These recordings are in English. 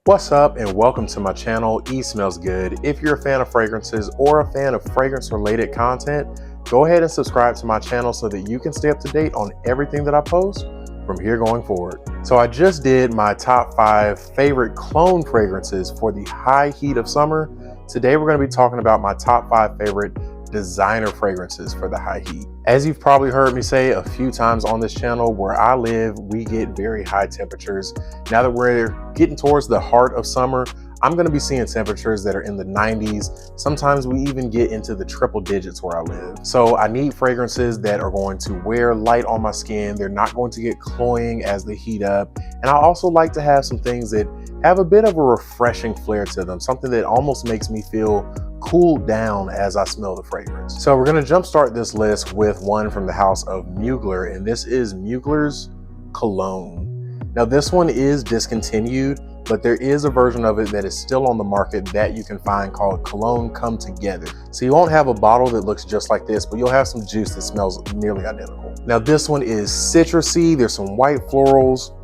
What's up and welcome to my channel, E Smells Good. If you're a fan of fragrances or a fan of fragrance related content, go ahead and subscribe to my channel so that you can stay up to date on everything that I post from here going forward. So I just did my top 5 favorite cologne fragrances for the high heat of summer. Today we're going to be talking about my top 5 favorite designer fragrances for the high heat. As you've probably heard me say a few times on this channel, where I live, we get very high temperatures. Now that we're getting towards the heart of summer, I'm going to be seeing temperatures that are in the 90s. Sometimes we even get into the triple digits where I live. So I need fragrances that are going to wear light on my skin. They're not going to get cloying as they heat up. And I also like to have some things that have a bit of a refreshing flair to them, something that almost makes me feel cooled down as I smell the fragrance. So we're going to jumpstart this list with one from the house of Mugler, and this is Mugler's Cologne. Now this one is discontinued, but there is a version of it that is still on the market that you can find called Cologne Come Together. So you won't have a bottle that looks just like this, but you'll have some juice that smells nearly identical. Now this one is citrusy, there's some white florals.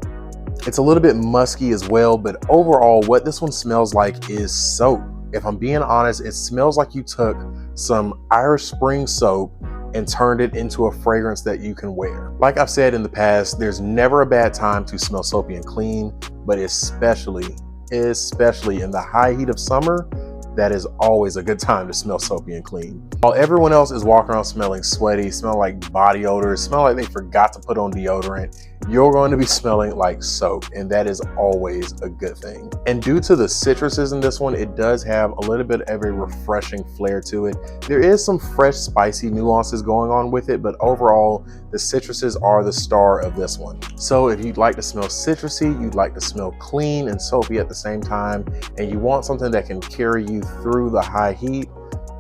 It's a little bit musky as well, but overall what this one smells like is soap. If I'm being honest, it smells like you took some Irish Spring soap and turned it into a fragrance that you can wear. Like I've said in the past, there's never a bad time to smell soapy and clean, but especially in the high heat of summer, that is always a good time to smell soapy and clean. While everyone else is walking around smelling sweaty, smelling like body odor, smell like they forgot to put on deodorant, you're going to be smelling like soap, and that is always a good thing. And due to the citruses in this one, it does have a little bit of a refreshing flair to it. There is some fresh, spicy nuances going on with it, but overall, the citruses are the star of this one. So if you'd like to smell citrusy, you'd like to smell clean and soapy at the same time, and you want something that can carry you through the high heat,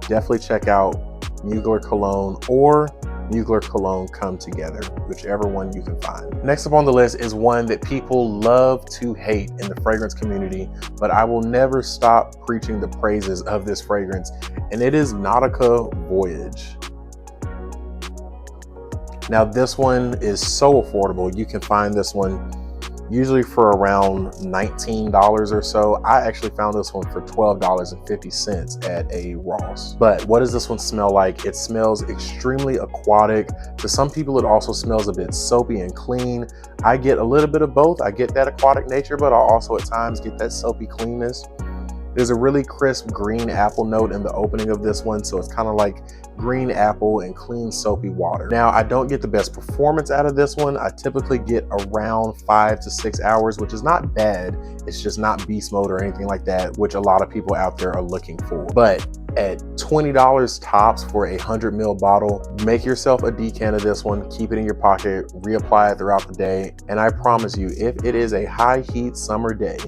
definitely check out Mugler Cologne or Mugler Cologne Come Together, whichever one you can find. Next up on the list is one that people love to hate in the fragrance community, but I will never stop preaching the praises of this fragrance, and it is Nautica Voyage. Now this one is so affordable. You can find this one usually for around $19 or so. I actually found this one for $12.50 at a Ross. But what does this one smell like? It smells extremely aquatic. To some people, it also smells a bit soapy and clean. I get a little bit of both. I get that aquatic nature, but I also at times get that soapy cleanness. There's a really crisp green apple note in the opening of this one, so it's kind of like green apple and clean soapy water. Now, I don't get the best performance out of this one. I typically get around 5 to 6 hours, which is not bad. It's just not beast mode or anything like that, which a lot of people out there are looking for. But at $20 tops for a 100 ml bottle, make yourself a decant of this one, keep it in your pocket, reapply it throughout the day. And I promise you, if it is a high heat summer day,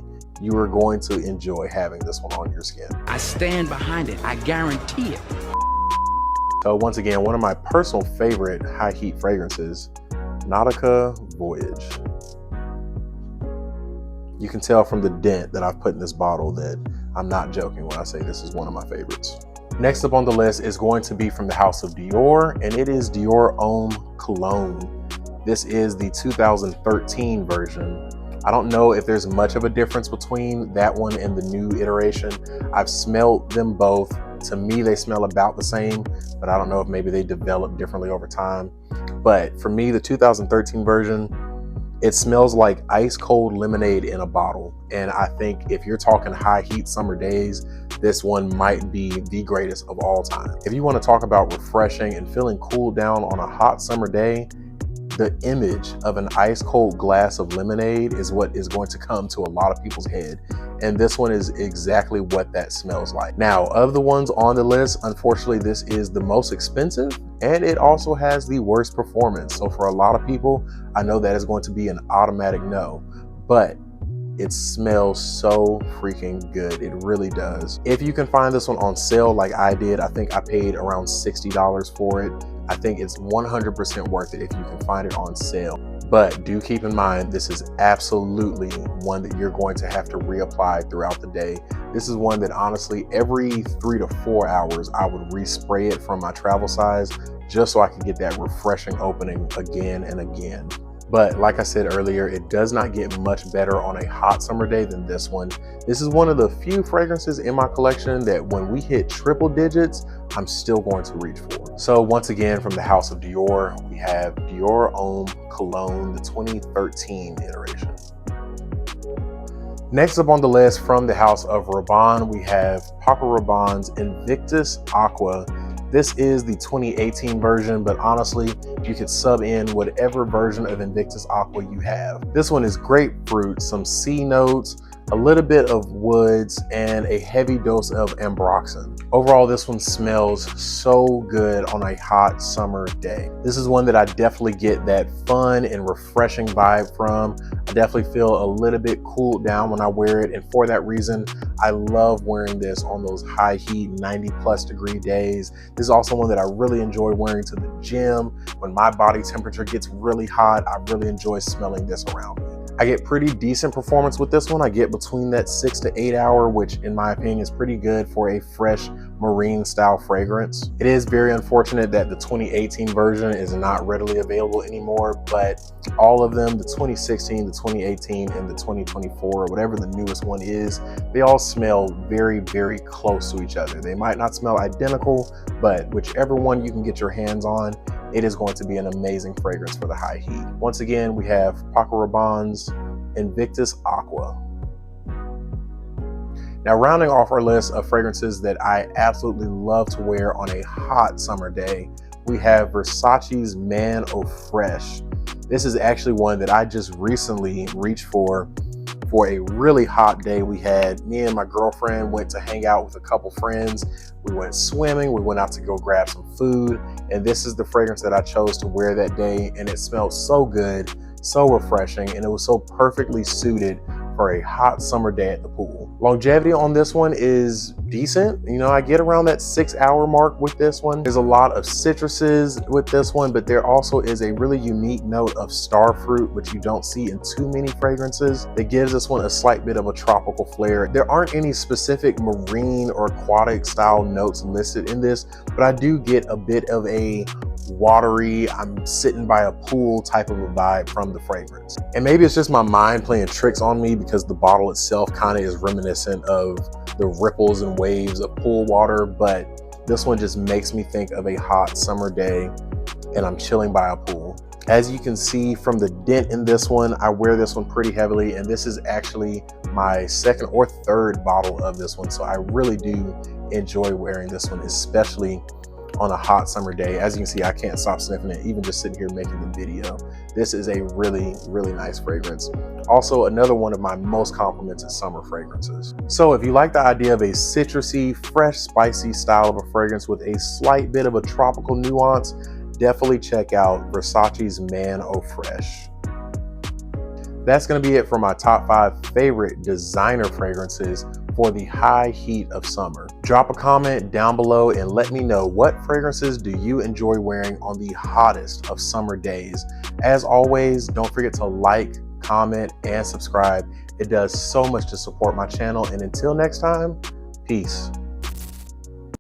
you are going to enjoy having this one on your skin. I stand behind it, I guarantee it. So once again, one of my personal favorite high heat fragrances, Nautica Voyage. You can tell from the dent that I've put in this bottle that I'm not joking when I say this is one of my favorites. Next up on the list is going to be from the house of Dior, and it is Dior M Cologne. This is the 2013 version. I don't know if there's much of a difference between that one and the new iteration. I've smelled them both. To me, they smell about the same, but I don't know if maybe they develop differently over time. But for me, the 2013 version, it smells like ice cold lemonade in a bottle. And I think if you're talking high heat summer days, this one might be the greatest of all time. If you want to talk about refreshing and feeling cooled down on a hot summer day, the image of an ice cold glass of lemonade is what is going to come to a lot of people's head. And this one is exactly what that smells like. Now, of the ones on the list, unfortunately, this is the most expensive, and it also has the worst performance. So for a lot of people, I know that is going to be an automatic no, but it smells so freaking good. It really does. If you can find this one on sale like I did, I think I paid around $60 for it. I think it's 100% worth it if you can find it on sale. But do keep in mind, this is absolutely one that you're going to have to reapply throughout the day. This is one that honestly, every 3 to 4 hours, I would respray it from my travel size just so I can get that refreshing opening again and again. But like I said earlier, it does not get much better on a hot summer day than this one. This is one of the few fragrances in my collection that when we hit triple digits, I'm still going to reach for. So once again, from the house of Dior, we have Dior M Cologne, the 2013 iteration. Next up on the list, from the house of Rabanne, we have Papa Rabanne's Invictus Aqua. This is the 2018 version, but honestly, you could sub in whatever version of Invictus Aqua you have. This one is grapefruit, some sea notes, a little bit of woods, and a heavy dose of ambroxan. Overall, this one smells so good on a hot summer day. This is one that I definitely get that fun and refreshing vibe from. I definitely feel a little bit cooled down when I wear it, and for that reason, I love wearing this on those high heat 90+ degree days. This is also one that I really enjoy wearing to the gym. When my body temperature gets really hot, I really enjoy smelling this around me. I get pretty decent performance with this one. I get between that 6 to 8 hour, which in my opinion is pretty good for a fresh marine style fragrance. It is very unfortunate that the 2018 version is not readily available anymore, but all of them, the 2016, the 2018, and the 2024, whatever the newest one is, they all smell very, very close to each other. They might not smell identical, but whichever one you can get your hands on, it is going to be an amazing fragrance for the high heat. Once again, we have Papa Rabanne's Invictus Aqua. Now, rounding off our list of fragrances that I absolutely love to wear on a hot summer day, we have Versace's Man Eau Fresh. This is actually one that I just recently reached for a really hot day we had. Me and my girlfriend went to hang out with a couple friends. We went swimming, we went out to go grab some food, and this is the fragrance that I chose to wear that day, and it smelled so good, so refreshing, and it was so perfectly suited for a hot summer day at the pool. Longevity on this one is decent. You know, I get around that 6 hour mark with this one. There's a lot of citruses with this one, but there also is a really unique note of star fruit, which you don't see in too many fragrances. That gives this one a slight bit of a tropical flair. There aren't any specific marine or aquatic style notes listed in this, but I do get a bit of a watery, I'm sitting by a pool type of a vibe from the fragrance. And maybe it's just my mind playing tricks on me because the bottle itself kind of is reminiscent of the ripples and waves of pool water, but this one just makes me think of a hot summer day and I'm chilling by a pool. As you can see from the dent in this one, I wear this one pretty heavily, and this is actually my second or third bottle of this one, so I really do enjoy wearing this one, especially on a hot summer day. As you can see, I can't stop sniffing it, even just sitting here making the video. This is a really, really nice fragrance. Also, another one of my most complimented summer fragrances. So if you like the idea of a citrusy, fresh, spicy style of a fragrance with a slight bit of a tropical nuance, definitely check out Versace's Man Eau Fresh. That's going to be it for my top 5 favorite designer fragrances for the high heat of summer. Drop a comment down below and let me know, what fragrances do you enjoy wearing on the hottest of summer days? As always, don't forget to like, comment, and subscribe. It does so much to support my channel. And until next time, peace.